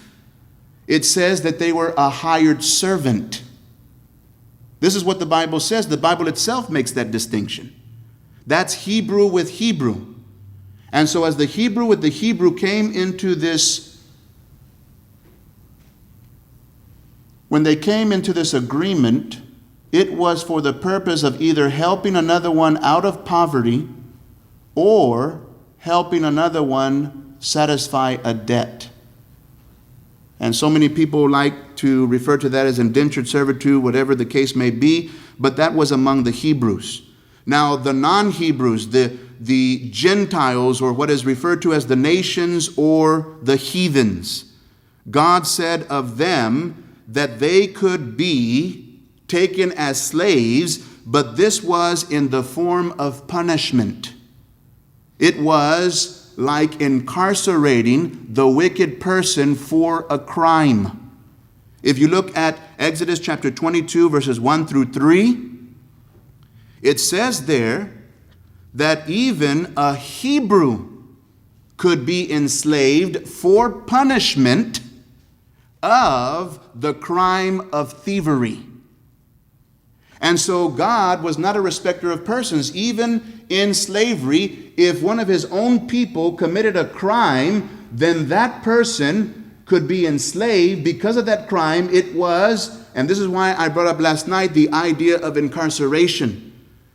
It says that they were a hired servant. This is what the Bible says. The Bible itself makes that distinction. That's Hebrew with Hebrew. And so as the Hebrew with the Hebrew came into this, when they came into this agreement, it was for the purpose of either helping another one out of poverty or helping another one satisfy a debt. And so many people like to refer to that as indentured servitude, whatever the case may be, but that was among the Hebrews. Now, the non-Hebrews, the Gentiles, or what is referred to as the nations or the heathens, God said of them that they could be taken as slaves, but this was in the form of punishment. It was like incarcerating the wicked person for a crime. If you look at Exodus chapter 22, verses 1 through 3, it says there that even a Hebrew could be enslaved for punishment of the crime of thievery. And so God was not a respecter of persons. Even in slavery, if one of his own people committed a crime, then that person could be enslaved because of that crime. It was, and this is why I brought up last night, the idea of incarceration.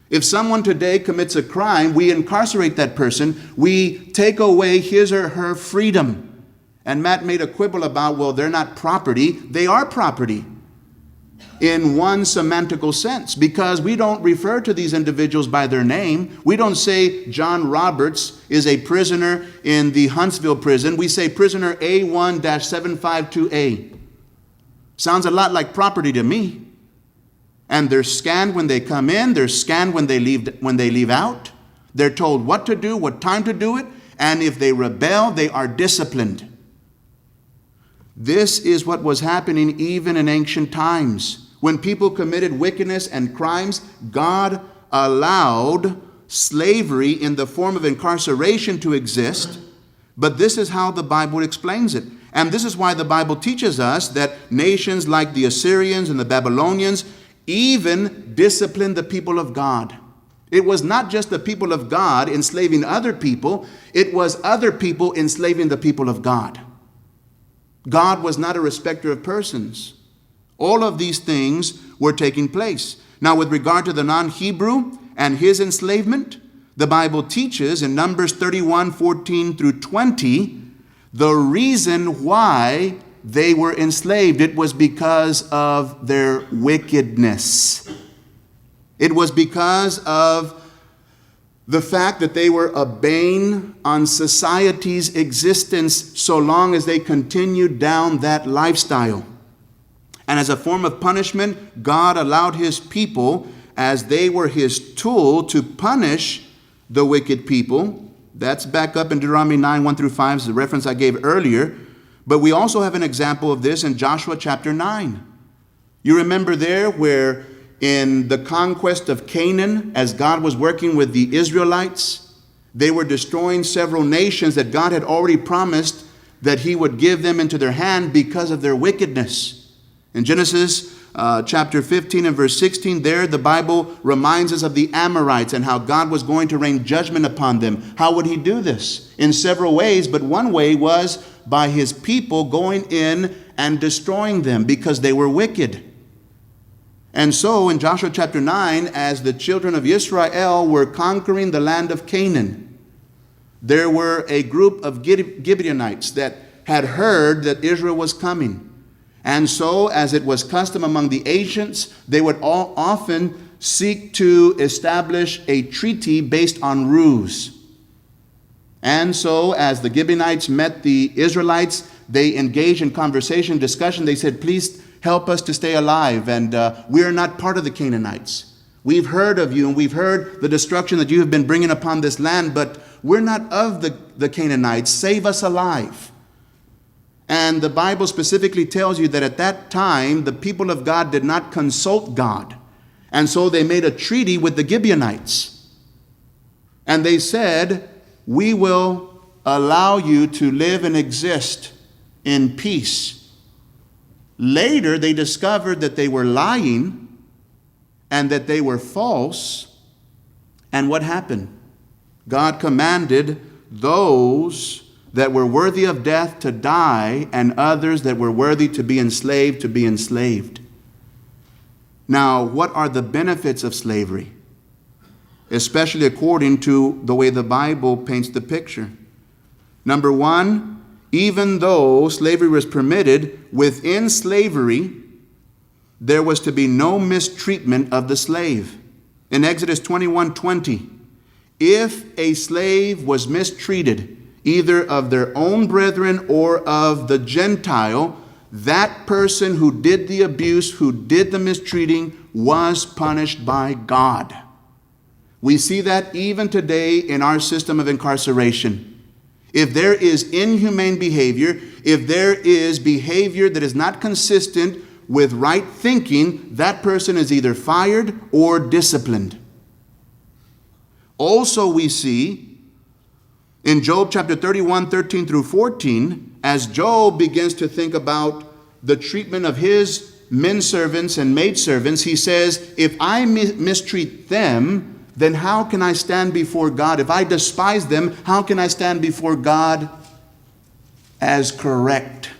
If someone today commits a crime, we incarcerate that person. We take away his or her freedom. And Matt made a quibble about, well, they're not property. They are property in one semantical sense, because we don't refer to these individuals by their name. We don't say John Roberts is a prisoner in the Huntsville prison. We say prisoner A1-752A. Sounds a lot like property to me. And they're scanned when they come in. They're scanned when they leave out. They're told what to do, what time to do it. And if they rebel, they are disciplined. This is what was happening even in ancient times. When people committed wickedness and crimes, God allowed slavery in the form of incarceration to exist. But this is how the Bible explains it. And this is why the Bible teaches us that nations like the Assyrians and the Babylonians even disciplined the people of God. It was not just the people of God enslaving other people. It was other people enslaving the people of God. God was not a respecter of persons. All of these things were taking place. Now, with regard to the non-Hebrew and his enslavement, the Bible teaches in Numbers 31:14 through 20, the reason why they were enslaved. It was because of their wickedness. It was because of the fact that they were a bane on society's existence so long as they continued down that lifestyle. And as a form of punishment, God allowed his people, as they were his tool, to punish the wicked people. That's back up in Deuteronomy 9:1 through 5, is the reference I gave earlier. But we also have an example of this in Joshua chapter 9. You remember there where in the conquest of Canaan, as God was working with the Israelites, they were destroying several nations that God had already promised that he would give them into their hand because of their wickedness. In Genesis chapter 15 and verse 16, there the Bible reminds us of the Amorites and how God was going to rain judgment upon them. How would he do this? In several ways, but one way was by his people going in and destroying them because they were wicked. And so in Joshua chapter 9, as the children of Israel were conquering the land of Canaan, there were a group of Gibeonites that had heard that Israel was coming. And so, as it was custom among the ancients, they would all often seek to establish a treaty based on ruse. And so, as the Gibeonites met the Israelites, they engaged in conversation, discussion. They said, please help us to stay alive, and we are not part of the Canaanites. We've heard of you, and we've heard the destruction that you have been bringing upon this land, but we're not of the Canaanites. Save us alive. And the Bible specifically tells you that at that time, the people of God did not consult God. And so they made a treaty with the Gibeonites. And they said, we will allow you to live and exist in peace. Later, they discovered that they were lying and that they were false. And what happened? God commanded those that were worthy of death to die, and others that were worthy to be enslaved to be enslaved. Now, what are the benefits of slavery? Especially according to the way the Bible paints the picture. Number one, even though slavery was permitted, within slavery, there was to be no mistreatment of the slave. In Exodus 21:20, if a slave was mistreated, either of their own brethren or of the Gentile, that person who did the abuse, who did the mistreating, was punished by God. We see that even today in our system of incarceration. If there is inhumane behavior, if there is behavior that is not consistent with right thinking, that person is either fired or disciplined. Also, we see in Job chapter 31, 13 through 14, as Job begins to think about the treatment of his men servants and maid servants, he says, if I mistreat them, then how can I stand before God? If I despise them, how can I stand before God as correct?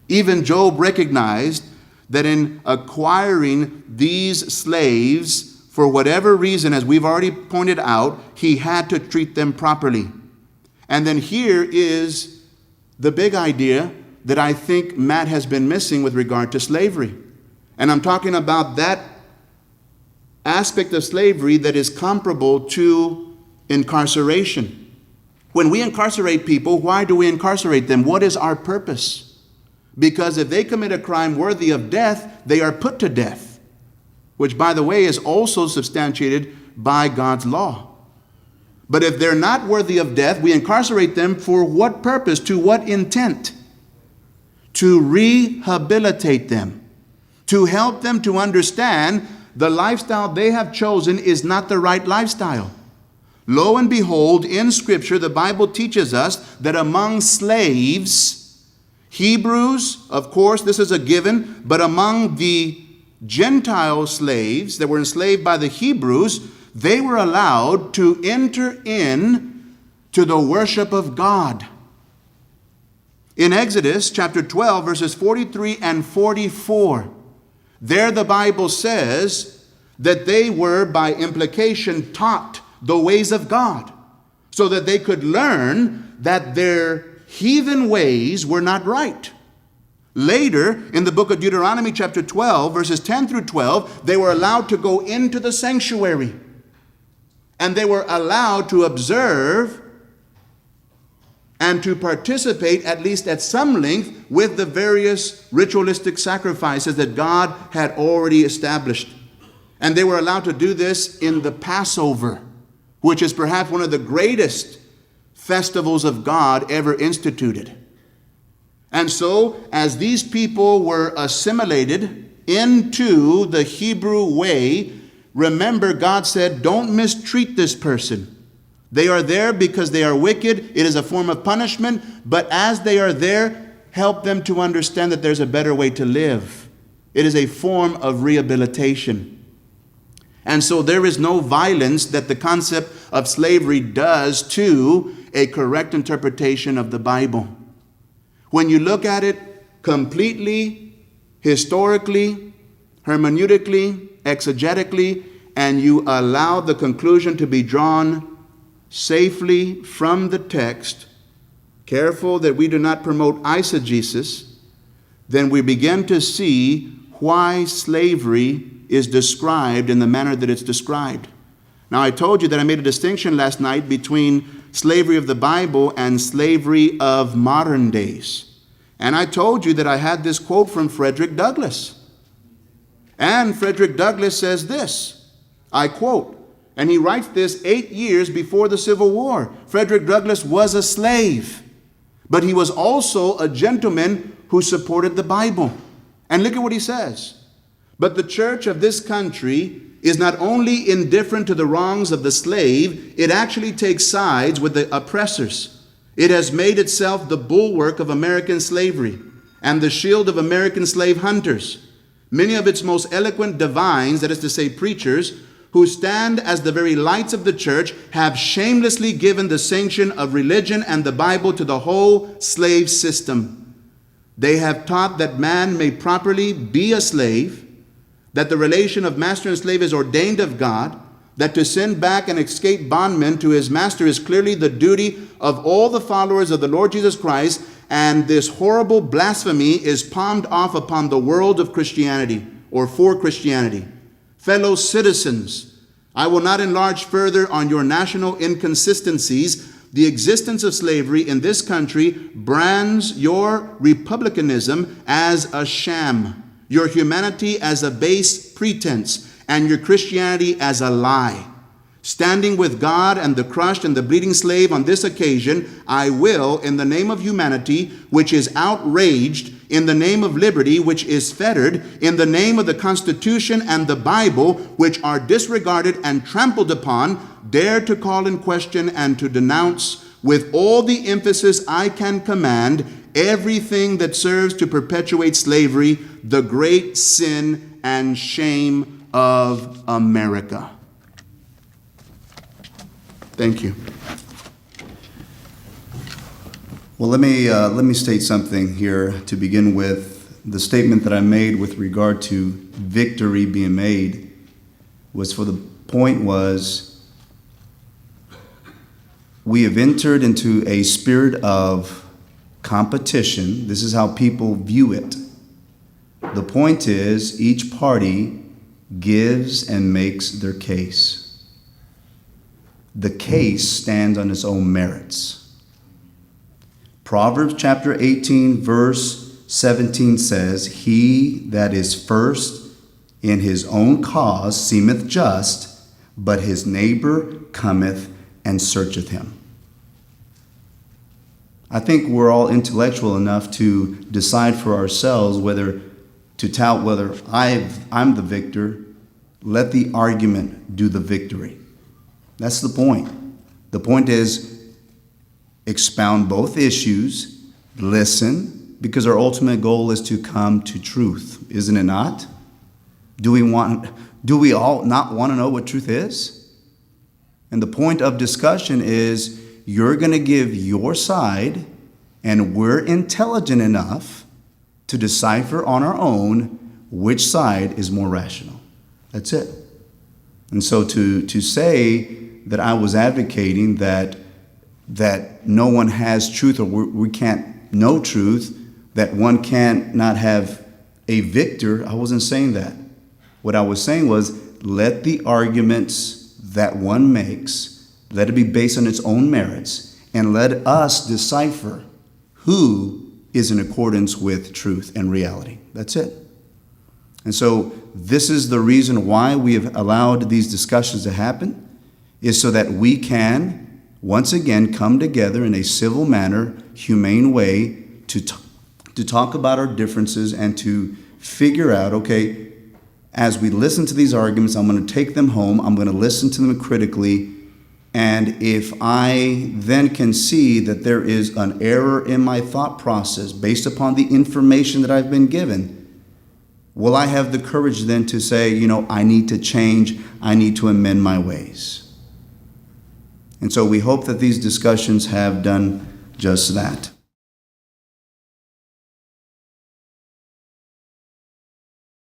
Even Job recognized that in acquiring these slaves, for whatever reason, as we've already pointed out, he had to treat them properly. And then here is the big idea that I think Matt has been missing with regard to slavery. And I'm talking about that aspect of slavery that is comparable to incarceration. When we incarcerate people, why do we incarcerate them? What is our purpose? Because if they commit a crime worthy of death, they are put to death, which, by the way, is also substantiated by God's law. But if they're not worthy of death, we incarcerate them for what purpose? To what intent? To rehabilitate them, to help them to understand the lifestyle they have chosen is not the right lifestyle. Lo and behold, in Scripture, the Bible teaches us that among slaves, Hebrews, of course, this is a given, but among the Gentile slaves that were enslaved by the Hebrews, they were allowed to enter in to the worship of God. In Exodus chapter 12, verses 43 and 44, there the Bible says that they were, by implication, taught the ways of God, so that they could learn that their heathen ways were not right. Later, in the book of Deuteronomy chapter 12, verses 10 through 12, they were allowed to go into the sanctuary, and they were allowed to observe and to participate, at least at some length, with the various ritualistic sacrifices that God had already established. And they were allowed to do this in the Passover, which is perhaps one of the greatest festivals of God ever instituted. And so, as these people were assimilated into the Hebrew way, remember, God said, don't mistreat this person. They are there because they are wicked. It is a form of punishment. But as they are there, help them to understand that there's a better way to live. It is a form of rehabilitation. And so there is no violence that the concept of slavery does to a correct interpretation of the Bible. When you look at it completely, historically, hermeneutically, exegetically, and you allow the conclusion to be drawn safely from the text, careful that we do not promote eisegesis, then we begin to see why slavery is described in the manner that it's described. Now, I told you that I made a distinction last night between slavery of the Bible and slavery of modern days. And I told you that I had this quote from Frederick Douglass. And Frederick Douglass says this, I quote, and he writes this 8 years before the Civil War. Frederick Douglass was a slave, but he was also a gentleman who supported the Bible. And look at what he says. But the church of this country is not only indifferent to the wrongs of the slave, it actually takes sides with the oppressors. It has made itself the bulwark of American slavery and the shield of American slave hunters. Many of its most eloquent divines, that is to say preachers, who stand as the very lights of the church, have shamelessly given the sanction of religion and the Bible to the whole slave system. They have taught that man may properly be a slave, that the relation of master and slave is ordained of God, that to send back an escaped bondman to his master is clearly the duty of all the followers of the Lord Jesus Christ, and this horrible blasphemy is palmed off upon the world of Christianity, or for Christianity. Fellow citizens, I will not enlarge further on your national inconsistencies. The existence of slavery in this country brands your republicanism as a sham, your humanity as a base pretense, and your Christianity as a lie. Standing with God and the crushed and the bleeding slave on this occasion, I will, in the name of humanity, which is outraged, in the name of liberty, which is fettered, in the name of the Constitution and the Bible, which are disregarded and trampled upon, dare to call in question and to denounce with all the emphasis I can command everything that serves to perpetuate slavery, the great sin and shame of America. Thank you. Well, let me state something here to begin with. The statement that I made with regard to victory being made was for the point was we have entered into a spirit of competition. This is how people view it. The point is each party gives and makes their case. The case stands on its own merits. Proverbs chapter 18, verse 17 says, He that is first in his own cause seemeth just, but his neighbor cometh and searcheth him. I think we're all intellectual enough to decide for ourselves whether to tout whether I'm the victor. Let the argument do the victory. That's the point. The point is expound both issues, listen, because our ultimate goal is to come to truth, isn't it not? Do we all not want to know what truth is? And the point of discussion is you're going to give your side, and we're intelligent enough to decipher on our own which side is more rational. That's it. And so to say that I was advocating that no one has truth, or we can't know truth, that one can't not have a victor, I wasn't saying that. What I was saying was let the arguments that one makes, let it be based on its own merits, and let us decipher who is in accordance with truth and reality. That's it. And so this is the reason why we have allowed these discussions to happen, is so that we can, once again, come together in a civil manner, humane way to talk about our differences and to figure out, okay, as we listen to these arguments, I'm going to take them home, I'm going to listen to them critically, and if I then can see that there is an error in my thought process based upon the information that I've been given, will I have the courage then to say, I need to change, I need to amend my ways? And so we hope that these discussions have done just that.